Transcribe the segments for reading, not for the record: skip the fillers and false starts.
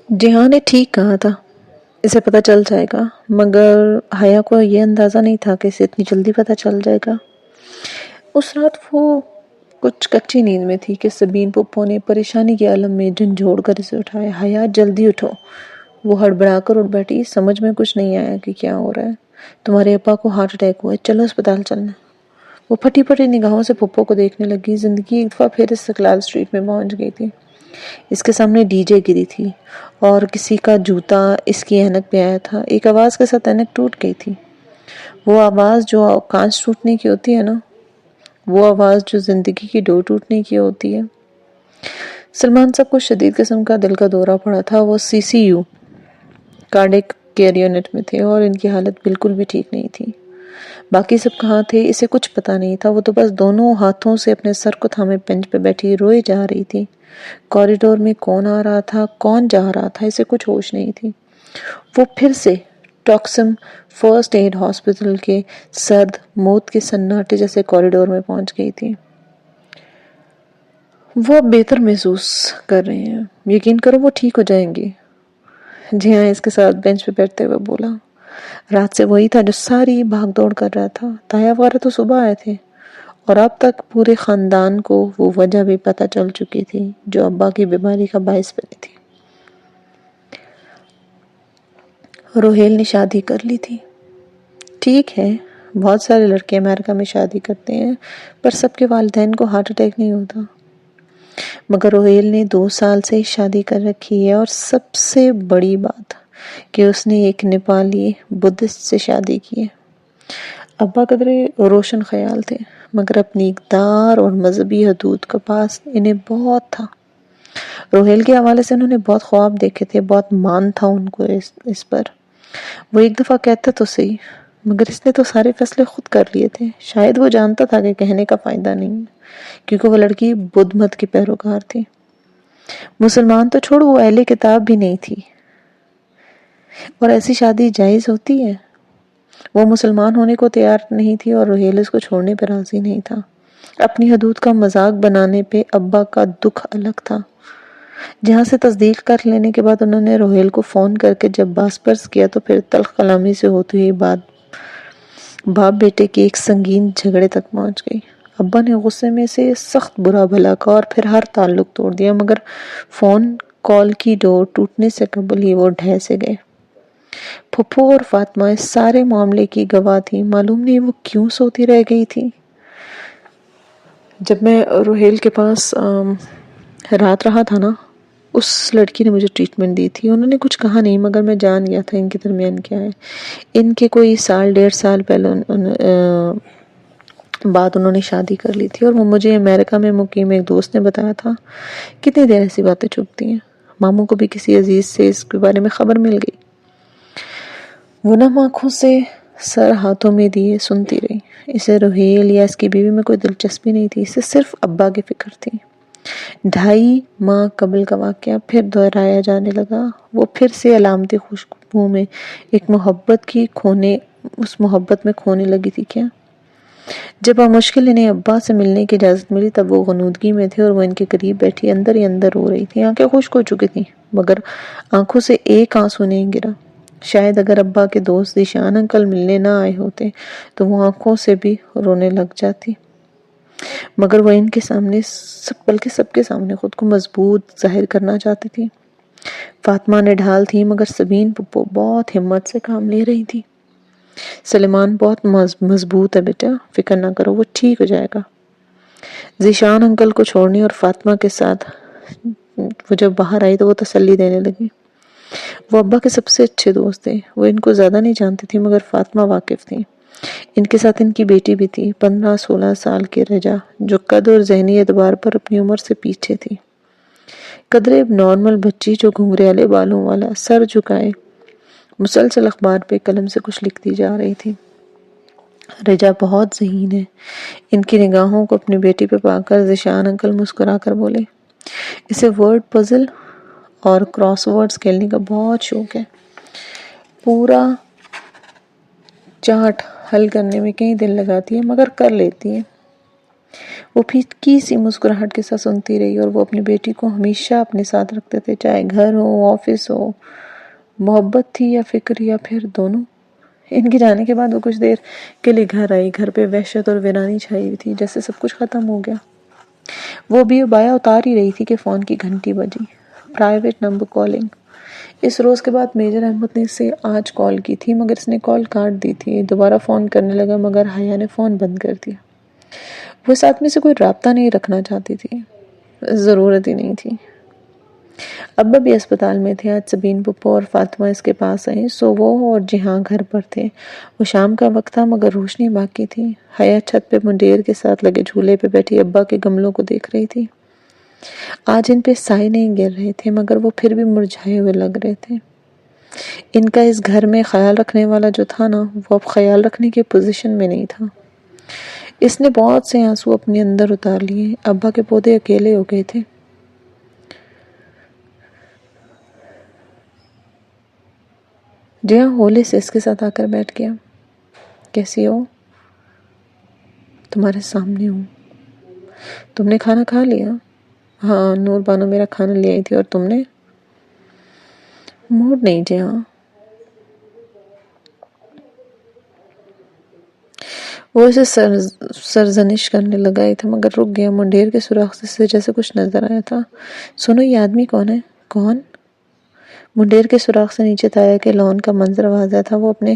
جہاں نے ٹھیک کہا تھا، اسے پتہ چل جائے گا، مگر حیا کو یہ اندازہ نہیں تھا کہ اسے اتنی جلدی پتہ چل جائے گا۔ اس رات وہ کچھ کچی نیند میں تھی کہ سبین پپو نے پریشانی کے عالم میں جھنجھوڑ کر اسے اٹھایا۔ حیا جلدی اٹھو۔ وہ ہڑبڑا کر اٹھ بیٹھی، سمجھ میں کچھ نہیں آیا کہ کیا ہو رہا ہے۔ تمہارے ابا کو ہارٹ اٹیک ہوا ہے، چلو اسپتال چلنا۔ وہ پھٹی پھٹی نگاہوں سے پپو کو دیکھنے لگی۔ زندگی ایک دفعہ پھر استقلال اسٹریٹ میں پہنچ گئی تھی۔ اس کے سامنے ڈی جے گری تھی اور کسی کا جوتا اس کی اینک پہ آیا تھا۔ ایک آواز کے ساتھ اینک ٹوٹ گئی تھی، وہ آواز جو کانچ ٹوٹنے کی ہوتی ہے نا، وہ آواز جو زندگی کی ڈور ٹوٹنے کی ہوتی ہے۔ سلمان صاحب کو شدید قسم کا دل کا دورہ پڑا تھا۔ وہ سی سی یو کارڈیک کیئر یونٹ میں تھے اور ان کی حالت بالکل بھی ٹھیک نہیں تھی۔ باقی سب کہاں تھے اسے کچھ پتا نہیں تھا۔ وہ تو بس دونوں ہاتھوں سے اپنے سر کو تھامے بینچ پہ بیٹھی روئے جا رہی تھی۔ کوریڈور میں کون آ رہا تھا، کون جا رہا تھا، اسے کچھ ہوش نہیں تھی۔ وہ پھر سے ٹاکسم فرسٹ ایڈ ہاسپٹل کے سرد موت کے سناٹے جیسے کوریڈور میں پہنچ گئی تھی۔ وہ اب بہتر محسوس کر رہے ہیں، یقین کرو وہ ٹھیک ہو جائیں گی۔ جی ہاں، اس کے ساتھ بینچ پہ بیٹھتے ہوئے بولا۔ رات سے وہی تھا جو ساری بھاگ دوڑ کر رہا تھا۔ تایا وغیرہ تو صبح آئے تھے اور اب تک پورے خاندان کو وہ وجہ بھی پتہ چل چکی تھی جو ابا کی بیماری کا باعث بنی تھی۔ روہیل نے شادی کر لی تھی۔ ٹھیک ہے، بہت سارے لڑکے امریکہ میں شادی کرتے ہیں پر سب کے والدین کو ہارٹ اٹیک نہیں ہوتا، مگر روہیل نے 2 سال سے شادی کر رکھی ہے، اور سب سے بڑی بات کہ اس نے ایک نیپالی بدھسٹ سے شادی کی ہے۔ ابا قدرے روشن خیال تھے، مگر اپنی اقدار اور مذہبی حدود کا پاس انہیں بہت تھا۔ روہیل کے حوالے سے انہوں نے بہت خواب دیکھے تھے، بہت مان تھا ان کو اس پر۔ وہ ایک دفعہ کہتا تو صحیح، مگر اس نے تو سارے فیصلے خود کر لیے تھے۔ شاید وہ جانتا تھا کہ کہنے کا فائدہ نہیں ہے، کیونکہ وہ لڑکی بدھ مت کی پیروکار تھی۔ مسلمان تو چھوڑو، وہ اہل کتاب بھی نہیں تھی، اور ایسی شادی جائز ہوتی ہے؟ وہ مسلمان ہونے کو تیار نہیں تھی اور روہیل اس کو چھوڑنے پہ راضی نہیں تھا۔ اپنی حدود کا مذاق بنانے پہ ابا کا دکھ الگ تھا۔ جہاں سے تصدیق کر لینے کے بعد انہوں نے روہیل کو فون کر کے جب باس پرس کیا تو پھر تلخ کلامی سے ہوتی ہوئی بات باپ بیٹے کے ایک سنگین جھگڑے تک پہنچ گئی۔ ابا نے غصے میں سے سخت برا بھلا کہا اور پھر ہر تعلق توڑ دیا، مگر فون کال کی ڈور ٹوٹنے سے قبل ہی وہ ڈھہ سے گئے۔ پھپھو اور فاطمہ اس سارے معاملے کی گواہ تھی۔ معلوم نہیں وہ کیوں سوتی رہ گئی تھی۔ جب میں روہیل کے پاس رات رہا تھا نا، اس لڑکی نے مجھے ٹریٹمنٹ دی تھی۔ انہوں نے کچھ کہا نہیں، مگر میں جان گیا تھا ان کے درمیان کیا ہے۔ ان کے کوئی 1.5 سال پہلے بعد انہوں نے شادی کر لی تھی، اور وہ مجھے امریکہ میں مقیم ایک دوست نے بتایا تھا۔ کتنی دیر ایسی باتیں چھپتی ہیں۔ ماموں کو بھی کسی عزیز سے اس کے بارے میں خبر مل گئی۔ وہ نم آنکھوں سے سر ہاتھوں میں دیے سنتی رہی۔ اسے روہیل یا اس کی بیوی میں کوئی دلچسپی نہیں تھی، اسے صرف ابا کی فکر تھی۔ 2.5 ماہ قبل کا واقعہ پھر دہرایا جانے لگا۔ وہ پھر سے علامتی خوشبو میں ایک اس محبت میں کھونے لگی تھی کیا؟ جب بمشکل انہیں ابا سے ملنے کی اجازت ملی تب وہ غنودگی میں تھے اور وہ ان کے قریب بیٹھی اندر ہی اندر رو رہی تھی۔ آنکھیں خشک ہو چکی تھیں، مگر آنکھوں سے ایک آنسو نہیں گرا۔ شاید اگر ابا کے دوست ذیشان انکل ملنے نہ آئے ہوتے تو وہ آنکھوں سے بھی رونے لگ جاتی، مگر وہ ان کے سامنے بلکہ سب کے سامنے خود کو مضبوط ظاہر کرنا چاہتی تھی۔ فاطمہ نڈھال تھی، مگر سبین پپو بہت ہمت سے کام لے رہی تھی۔ سلیمان بہت مضبوط ہے بیٹا، فکر نہ کرو، وہ ٹھیک ہو جائے گا۔ ذیشان انکل کو چھوڑنے اور فاطمہ کے ساتھ وہ جب باہر آئی تو وہ تسلی دینے لگی۔ وہ ابا کے سب سے اچھے دوست تھے۔ وہ ان کو زیادہ نہیں جانتی تھی، مگر فاطمہ واقف تھی۔ ان کے ساتھ ان کی بیٹی بھی تھی، 15-16 سال کی رجا، جو قد اور ذہنی اعتبار پر اپنی عمر سے پیچھے تھی۔ قدرے اب نارمل بچی جو گھنگریالے بالوں والا، سر جھکائے مسلسل اخبار پہ قلم سے کچھ لکھتی جا رہی تھی۔ رجا بہت ذہین ہے۔ ان کی نگاہوں کو اپنی بیٹی پہ پا کر ذیشان انکل مسکرا کر بولے، اسے ورڈ پزل اور کراس ورڈز کھیلنے کا بہت شوق ہے۔ پورا چارٹ حل کرنے میں کئی دن لگاتی ہے، مگر کر لیتی ہے۔ وہ پھیکی سی مسکراہٹ کے ساتھ سنتی رہی، اور وہ اپنی بیٹی کو ہمیشہ اپنے ساتھ رکھتے تھے، چاہے گھر ہو، آفس ہو، محبت تھی یا فکر یا پھر دونوں۔ ان کے جانے کے بعد وہ کچھ دیر کے لیے گھر آئی۔ گھر پہ وحشت اور ویرانی چھائی ہوئی تھی، جیسے سب کچھ ختم ہو گیا۔ وہ بھی بایا اتار ہی رہی تھی کہ فون کی گھنٹی بجی۔ Private number calling. اس روز کے بعد میجر احمد نے اسے آج کال کی تھی، مگر اس نے کال کاٹ دی تھی۔ دوبارہ فون کرنے لگا، مگر حیا نے فون بند کر دیا۔ وہ اس آدمی سے کوئی رابطہ نہیں رکھنا چاہتی تھی، ضرورت ہی نہیں تھی۔ ابا بھی اسپتال میں تھے۔ آج سبین پپو اور فاطمہ اس کے پاس آئی، سو وہ اور جہاں گھر پر تھے۔ وہ شام کا وقت تھا، مگر روشنی باقی تھی۔ حیا چھت پہ منڈیر کے ساتھ لگے جھولے پہ بیٹھی ابا کے گملوں کو دیکھ رہی تھی۔ آج ان پہ سائے نہیں گر رہے تھے، مگر وہ پھر بھی مرجھائے ہوئے لگ رہے تھے۔ ان کا اس گھر میں خیال رکھنے والا جو تھا نا، وہ اب خیال رکھنے کی پوزیشن میں نہیں تھا۔ اس نے بہت سے آنسو اپنے اندر اتار لیے۔ ابا کے پودے اکیلے ہو گئے تھے۔ جہاں ہولے سے اس کے ساتھ آ کر بیٹھ گیا۔ کیسی ہو؟ تمہارے سامنے ہوں۔ تم نے کھانا کھا لیا؟ ہاں، نور بانو میرا کھانا لے آئی تھی۔ اور تم نے؟ موڈ نہیں جہاں۔ وہ اسے سرزنش کرنے لگا ہی تھا، مگر رک گیا۔ منڈیر کے سوراخ سے جیسے کچھ نظر آیا تھا۔ سنو، یہ آدمی کون ہے؟ کون؟ منڈیر کے سوراخ سے نیچے تایا کے لان کا منظر واضح تھا۔ وہ اپنے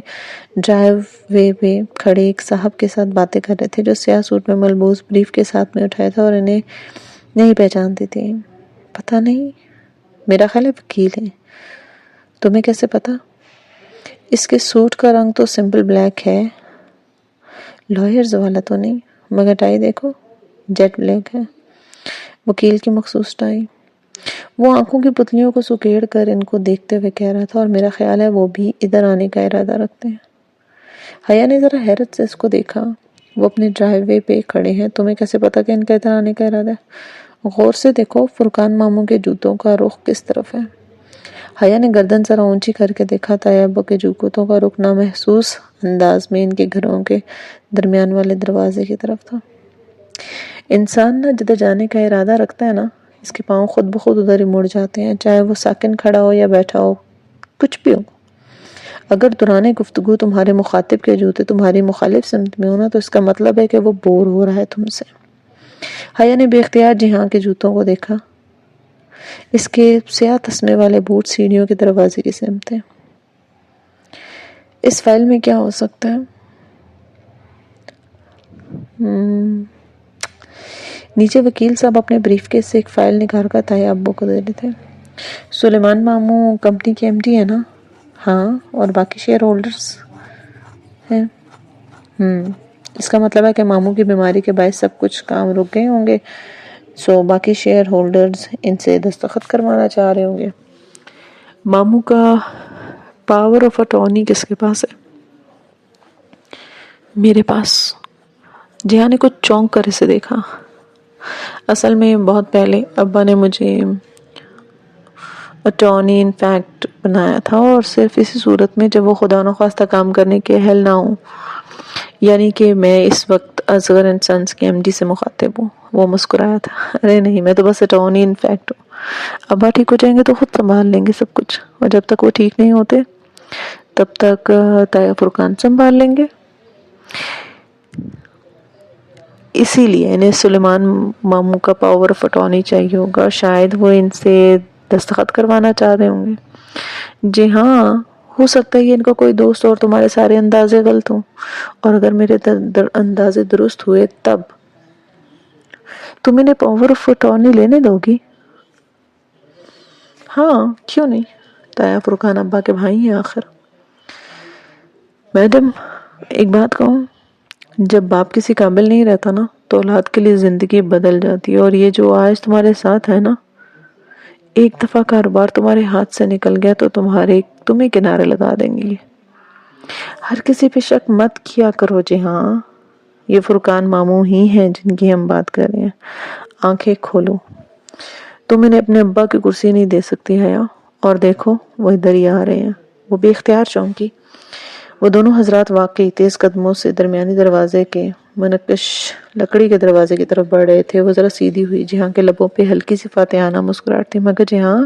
ڈرائیو وے پہ کھڑے ایک صاحب کے ساتھ باتیں کر رہے تھے، جو سیاہ سوٹ میں ملبوس بریف کے ساتھ میں اٹھایا تھا، اور انہیں نہیں پہچانتے تھے۔ پتہ نہیں، میرا خیال ہے وکیل ہے۔ تمہیں کیسے پتا؟ اس کے سوٹ کا رنگ تو سمپل بلیک ہے، لائرز والا تو نہیں، مگر ٹائی دیکھو، جیٹ بلیک ہے، وکیل کی مخصوص ٹائی۔ وہ آنکھوں کی پتلیوں کو سکیڑ کر ان کو دیکھتے ہوئے کہہ رہا تھا، اور میرا خیال ہے وہ بھی ادھر آنے کا ارادہ رکھتے ہیں۔ حیا نے ذرا حیرت سے اس کو دیکھا۔ وہ اپنے ڈرائیو وے پہ کھڑے ہیں، تمہیں کیسے پتا کہ ان کا ادھر آنے کا ارادہ ہے؟ غور سے دیکھو، فرقان ماموں کے جوتوں کا رخ کس طرف ہے۔ حیا نے گردن ذرا اونچی کر کے دیکھا۔ طاہر ابا کے جوتوں کا رخ نامحسوس انداز میں ان کے گھروں کے درمیان والے دروازے کی طرف تھا۔ انسان نہ جدھر جانے کا ارادہ رکھتا ہے نا، اس کے پاؤں خود بخود ادھر ہی مڑ جاتے ہیں، چاہے وہ ساکن کھڑا ہو یا بیٹھا ہو، کچھ بھی ہو۔ اگر دوران گفتگو تمہارے مخاطب کے جوتے تمہاری مخالف سمت میں ہونا، تو اس کا مطلب ہے کہ وہ بور ہو رہا ہے تم سے۔ حیا نے بے اختیار جہاں کے جوتوں کو دیکھا۔ اس کے سیاہ تسمے والے بوٹ سیڑھیوں کے دروازے کی سمت تھے۔ اس فائل میں کیا ہو سکتا ہے؟ نیچے وکیل صاحب اپنے بریف کیس سے ایک فائل نکال کر طاہر ابو کو دے دیتے۔ سلیمان ماموں کمپنی کے ایم ڈی ہے نا؟ ہاں، اور باقی شیئر ہولڈرز ہیں۔ اس کا مطلب ہے کہ ماموں کی بیماری کے باعث سب کچھ کام رک گئے ہوں گے، سو باقی شیئر ہولڈرز ان سے دستخط کروانا چاہ رہے ہوں گے۔ ماموں کا پاور آف اٹارنی کس کے پاس ہے؟ میرے پاس۔ جہاں نے کچھ چونک کر اسے دیکھا۔ اصل میں بہت پہلے ابا نے مجھے اٹارنی ان فیکٹ بنایا تھا، اور صرف اسی صورت میں جب وہ خدا نخواستہ کام کرنے کے اہل نہ ہوں، یعنی کہ میں اس وقت اصغر اینڈ سنز کے ایم ڈی سے مخاطب ہوں۔ وہ مسکرایا تھا۔ ارے نہیں، میں تو بس اٹارنی ان فیکٹ ہوں۔ ابا ٹھیک ہو جائیں گے تو خود سنبھال لیں گے سب کچھ، اور جب تک وہ ٹھیک نہیں ہوتے تب تک طاہر فرقان سنبھال لیں گے۔ اسی لیے انہیں سلیمان ماموں کا پاور آف اٹارنی چاہیے ہوگا، اور شاید وہ ان سے دستخط کروانا چاہ رہے ہوں گے۔ جی ہاں، ہو سکتا ہے کہ ان کا کوئی دوست اور تمہارے سارے اندازے غلط ہوں، اور اگر میرے اندازے درست ہوئے تب تم انہیں پاور آف اٹارنی لینے دو گی؟ ہاں، کیوں نہیں؟ طاہر فرقان ابا کے بھائی ہیں آخر۔ میڈم، ایک بات کہوں، جب باپ کسی قابل نہیں رہتا نا، تو اولاد کے لیے زندگی بدل جاتی ہے، اور یہ جو آج تمہارے ساتھ ہے نا، ایک دفعہ کاروبار تمہارے ہاتھ سے نکل گیا تو تمہیں کنارے لگا دیں گی۔ ہر کسی پہ شک مت کیا کرو۔ جی ہاں، یہ فرقان ماموں ہی ہیں جن کی ہم بات کر رہے ہیں۔ آنکھیں کھولو، تم انہیں اپنے ابا کی کرسی نہیں دے سکتی حیا، اور دیکھو وہ ادھر ہی آ رہے ہیں۔ وہ بے اختیار چونکی۔ وہ دونوں حضرات واقعی تیز قدموں سے درمیانی دروازے کے منقش لکڑی کے دروازے کی طرف بڑھ رہے تھے۔ وہ ذرا سیدھی ہوئی، جہاں کے لبوں پہ ہلکی سی فاتحانہ مسکراہٹ تھی، مگر جہاں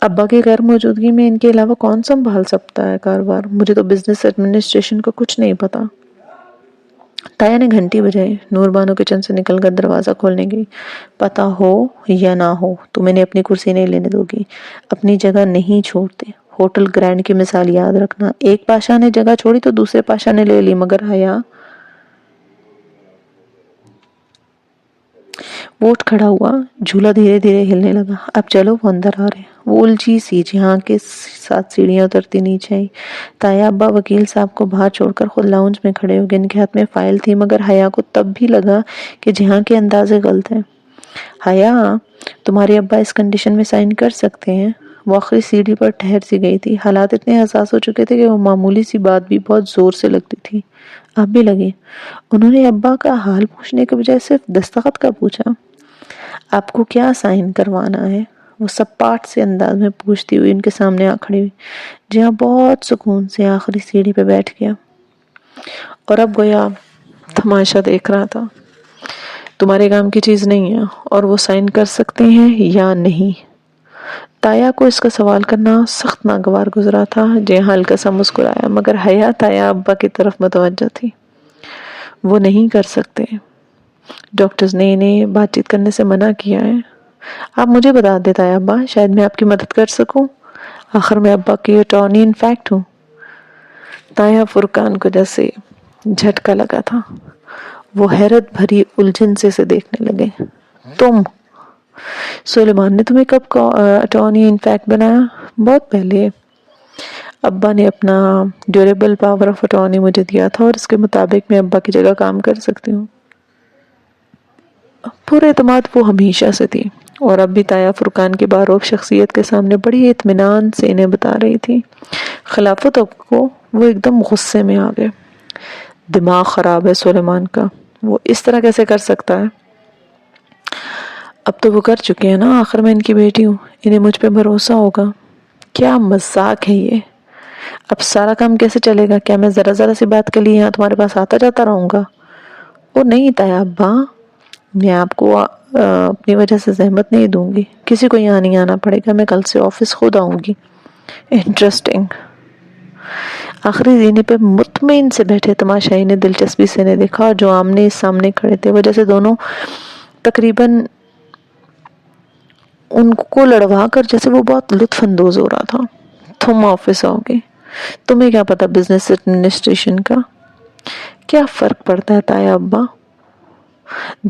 ابا کی غیر موجودگی میں ان کے علاوہ کون سنبھال سکتا ہے کاروبار؟ مجھے تو بزنس ایڈمنسٹریشن کا کچھ نہیں پتا۔ تایا نے گھنٹی بجائی۔ نور بانو کچن سے نکل کر دروازہ کھولنے گئی۔ پتا ہو یا نہ ہو تو میں نے اپنی کرسی نہیں لینے دو گی، اپنی جگہ نہیں چھوڑتے۔ ہوٹل گرینڈ کی مثال یاد رکھنا، ایک پاشا نے جگہ چھوڑی تو دوسرے پاشا نے لے لی، مگر حیا۔ وہ اٹھ کھڑا ہوا، جھولا دھیرے دھیرے ہلنے لگا۔ اب چلو، وہ اندر آ رہے۔ وہ الجھی سی جہاں کے 7 سیڑھیاں اترتی نیچے آئی۔ تایا ابا وکیل صاحب کو باہر چھوڑ کر خود لاؤنج میں کھڑے ہو گئے۔ ان کے ہاتھ میں فائل تھی، مگر حیا کو تب بھی لگا کہ جہاں کے اندازے غلط ہیں۔ حیا، تمہارے ابا اس کنڈیشن میں سائن کر سکتے ہیں؟ وہ آخری سیڑھی پر ٹھہر سی گئی تھی۔ حالات اتنے حساس ہو چکے تھے کہ وہ معمولی سی بات بھی بہت زور سے لگتی تھی۔ اب بھی لگی۔ انہوں نے ابا کا حال پوچھنے کے بجائے صرف دستخط کا پوچھا۔ آپ کو کیا سائن کروانا ہے؟ وہ سپاٹ سے انداز میں پوچھتی ہوئی ان کے سامنے آ کھڑی ہوئی، جہاں بہت سکون سے آخری سیڑھی پہ بیٹھ گیا اور اب گویا تماشا دیکھ رہا تھا۔ تمہارے کام کی چیز نہیں ہے اور وہ سائن کر سکتے ہیں یا نہیں؟ تایا کو اس کا سوال کرنا سخت ناگوار گزرا تھا۔ جہاں ہلکا سا مسکرایا، مگر حیا تایا ابا کی طرف متوجہ تھی۔ وہ نہیں کر سکتے، ڈاکٹرز نے انہیں بات چیت کرنے سے منع کیا ہے۔ آپ مجھے بتا دیں تایا ابا، شاید میں آپ کی مدد کر سکوں۔ آخر میں ابا کی اٹارنی ان فیکٹ ہوں۔ تایا فرقان کو جیسے جھٹکا لگا تھا۔ وہ حیرت بھری الجھن سے اسے دیکھنے لگے۔ تم؟ سلیمان نے تمہیں کب اٹارنی ان فیکٹ بنایا؟ بہت پہلے۔ ابا نے اپنا ڈیوریبل پاور آف اٹارنی مجھے دیا تھا اور اس کے مطابق میں ابا کی جگہ کام کر سکتی ہوں۔ پورے اعتماد وہ ہمیشہ سے تھی اور اب بھی تایا فرقان کی باروب شخصیت کے سامنے بڑی اطمینان سے انہیں بتا رہی تھی۔ خلافتوں کو وہ ایک دم غصے میں آ گئے۔ دماغ خراب ہے سلیمان کا، وہ اس طرح کیسے کر سکتا ہے؟ اب تو وہ کر چکے ہیں نا، آخر میں ان کی بیٹی ہوں، انہیں مجھ پہ بھروسہ ہوگا۔ کیا مذاق ہے یہ؟ اب سارا کام کیسے چلے گا؟ کیا میں ذرا ذرا سی بات کے لیے یہاں تمہارے پاس آتا جاتا رہوں گا؟ وہ نہیں تایا ابا، میں آپ کو اپنی وجہ سے زحمت نہیں دوں گی، کسی کو یہاں نہیں آنا پڑے گا، میں کل سے آفس خود آؤں گی۔ انٹرسٹنگ۔ آخری زینے پہ مطمئن سے بیٹھے تماشائی نے دلچسپی سے انہیں دیکھا، اور جو آمنے سامنے کھڑے تھے وہ جیسے دونوں تقریباً ان کو لڑوا کر جیسے وہ بہت لطف اندوز ہو رہا تھا۔ تم آفس آؤ گے؟ تمہیں کیا پتا بزنس ایڈمنسٹریشن کا؟ کیا فرق پڑتا ہے تایا ابا؟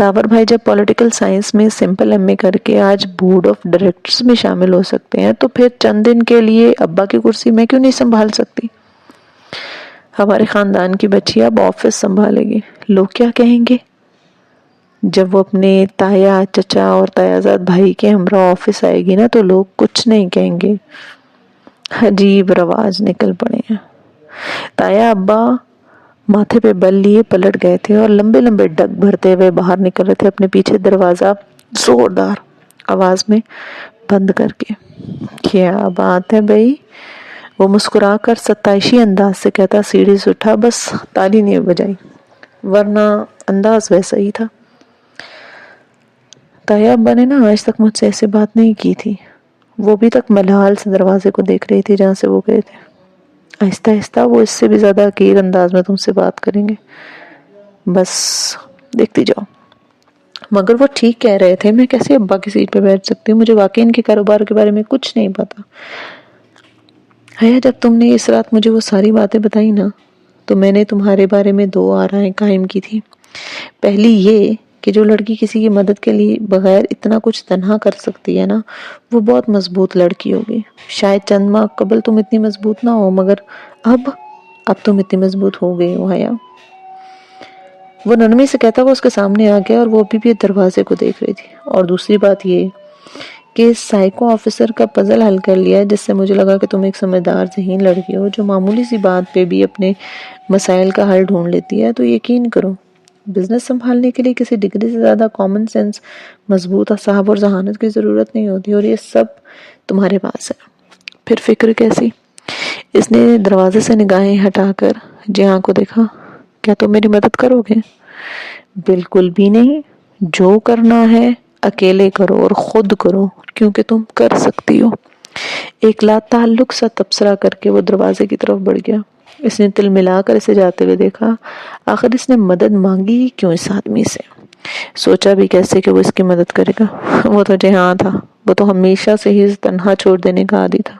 داور بھائی جب پولیٹیکل سائنس میں سمپل ایم اے کر کے آج بورڈ آف ڈائریکٹرز میں شامل ہو سکتے ہیں، تو پھر چند دن کے لیے ابا کی کرسی میں کیوں نہیں سنبھال سکتی؟ ہمارے خاندان کی بچی اب آفس سنبھالے گی، لوگ کیا کہیں گے؟ جب وہ اپنے تایا چچا اور تایا زاد بھائی کے ہمراہ آفس آئے گی نا، تو لوگ کچھ نہیں کہیں گے۔ عجیب رواج نکل پڑے ہیں۔ تایا ابا ماتھے پہ بل لیے پلٹ گئے تھے اور لمبے لمبے ڈگ بھرتے ہوئے باہر نکل رہے تھے، اپنے پیچھے دروازہ زوردار آواز میں بند کر کے۔ کیا بات ہے بھائی؟ وہ مسکرا کر ستائشی انداز سے کہتا سیڑھی سے اٹھا، بس تالی نہیں بجائی، ورنہ انداز ویسا ہی تھا۔ تایا ابا نے نا آج تک مجھ سے ایسے بات نہیں کی تھی۔ وہ بھی تک ملال سے دروازے کو دیکھ رہی تھی جہاں سے وہ گئے تھے۔ آہستہ آہستہ وہ اس سے بھی زیادہ حقیر انداز میں تم سے بات کریں گے، بس دیکھتی جاؤ۔ مگر وہ ٹھیک کہہ رہے تھے، میں کیسے ابا کی سیٹ پہ بیٹھ سکتی ہوں؟ مجھے واقعی ان کے کاروبار کے بارے میں کچھ نہیں پتا۔ حیا، جب تم نے اس رات مجھے وہ ساری باتیں بتائی نا، تو میں نے تمہارے بارے میں 2 آرائیں قائم کی تھی۔ پہلی یہ کہ جو لڑکی کسی کی مدد کے لیے بغیر اتنا کچھ تنہا کر سکتی ہے نا، وہ بہت مضبوط لڑکی ہوگی۔ شاید چند ماہ قبل تم اتنی مضبوط نہ ہو، مگر اب تم اتنی مضبوط ہو گئی ہو حیا۔ وہ نرمی سے کہتا وہ اس کے سامنے آ گیا اور وہ ابھی بھی دروازے کو دیکھ رہی تھی۔ اور دوسری بات یہ کہ سائیکو آفیسر کا پزل حل کر لیا، جس سے مجھے لگا کہ تم ایک سمجھدار ذہین لڑکی ہو جو معمولی سی بات پہ بھی اپنے مسائل کا حل ڈھونڈ لیتی ہے۔ تو یقین کرو، بزنس سنبھالنے کے لیے کسی ڈگری سے زیادہ کامن سینس، مضبوط صاحب اور ذہانت کی ضرورت نہیں ہوتی، اور یہ سب تمہارے پاس ہے۔ پھر فکر کیسی؟ اس نے دروازے سے نگاہیں ہٹا کر جہاں کو دیکھا۔ کیا تم میری مدد کرو گے؟ بالکل بھی نہیں، جو کرنا ہے اکیلے کرو اور خود کرو، کیونکہ تم کر سکتی ہو۔ ایک لا تعلق سا تبصرہ کر کے وہ دروازے کی طرف بڑھ گیا۔ اس نے تل ملا کر اسے جاتے ہوئے دیکھا۔ آخر اس نے مدد مانگی کیوں اس آدمی سے؟ سوچا بھی کیسے کہ وہ اس کی مدد کرے گا؟ وہ تو جہاں تھا، وہ تو ہمیشہ سے ہی تنہا چھوڑ دینے کا عادی تھا۔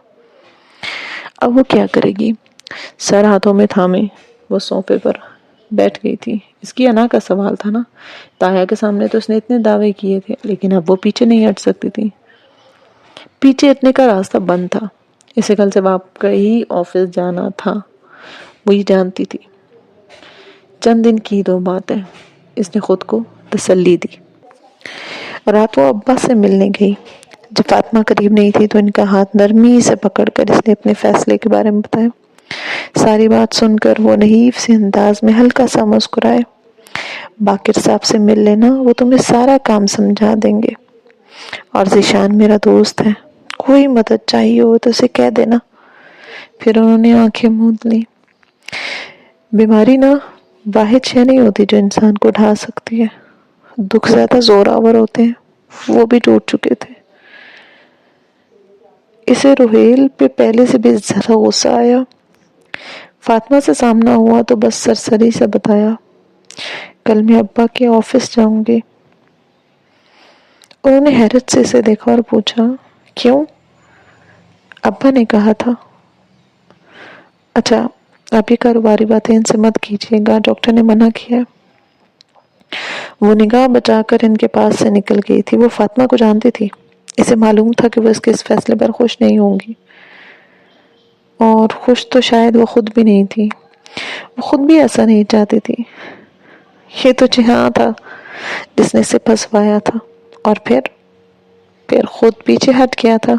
اب وہ کیا کرے گی؟ سر ہاتھوں میں تھامے وہ صوفے پر بیٹھ گئی تھی۔ اس کی انا کا سوال تھا نا۔ تایا کے سامنے تو اس نے اتنے دعوے کیے تھے، لیکن اب وہ پیچھے نہیں ہٹ سکتی تھی۔ پیچھے ہٹنے کا راستہ بند تھا۔ اسے کل سے واقعی آفس جانا تھا، وہی جانتی تھی۔ چند دن کی دو بات ہے، اس نے خود کو تسلی دی۔ رات وہ ابا سے ملنے گئی۔ جب فاطمہ قریب نہیں تھی تو ان کا ہاتھ نرمی سے پکڑ کر اس نے اپنے فیصلے کے بارے میں بتایا۔ ساری بات سن کر وہ نحیف سے انداز میں ہلکا سا مسکرائے۔ باقر صاحب سے مل لینا، وہ تمہیں سارا کام سمجھا دیں گے۔ اور ذیشان میرا دوست ہے، کوئی مدد چاہیے ہو تو اسے کہہ دینا۔ پھر انہوں نے آنکھیں موند لی۔ بیماری نا واحد شے نہیں ہوتی جو انسان کو ڈھا سکتی ہے۔ دکھ زیادہ زوراور ہوتے ہیں، وہ بھی ٹوٹ چکے تھے۔ اسے روحیل پہ پہلے سے بھی زیادہ غصہ آیا۔ فاطمہ سے سامنا ہوا تو بس سرسری سے بتایا، کل میں ابا کے آفس جاؤں گی۔ انہوں نے حیرت سے اسے دیکھا اور پوچھا، کیوں؟ ابا نے کہا تھا۔ اچھا، آپ یہ کاروباری باتیں ان سے مت کیجیے گا، ڈاکٹر نے منع کیا ہے۔ وہ نگاہ بچا کر ان کے پاس سے نکل گئی تھی۔ وہ فاطمہ کو جانتی تھی، اسے معلوم تھا کہ وہ اس کے اس فیصلے پر خوش نہیں ہوں گی، اور خوش تو شاید وہ خود بھی نہیں تھی۔ وہ خود بھی ایسا نہیں چاہتی تھی۔ یہ تو جہاں تھا جس نے اسے پھنسوایا تھا، اور پھر خود پیچھے ہٹ گیا تھا۔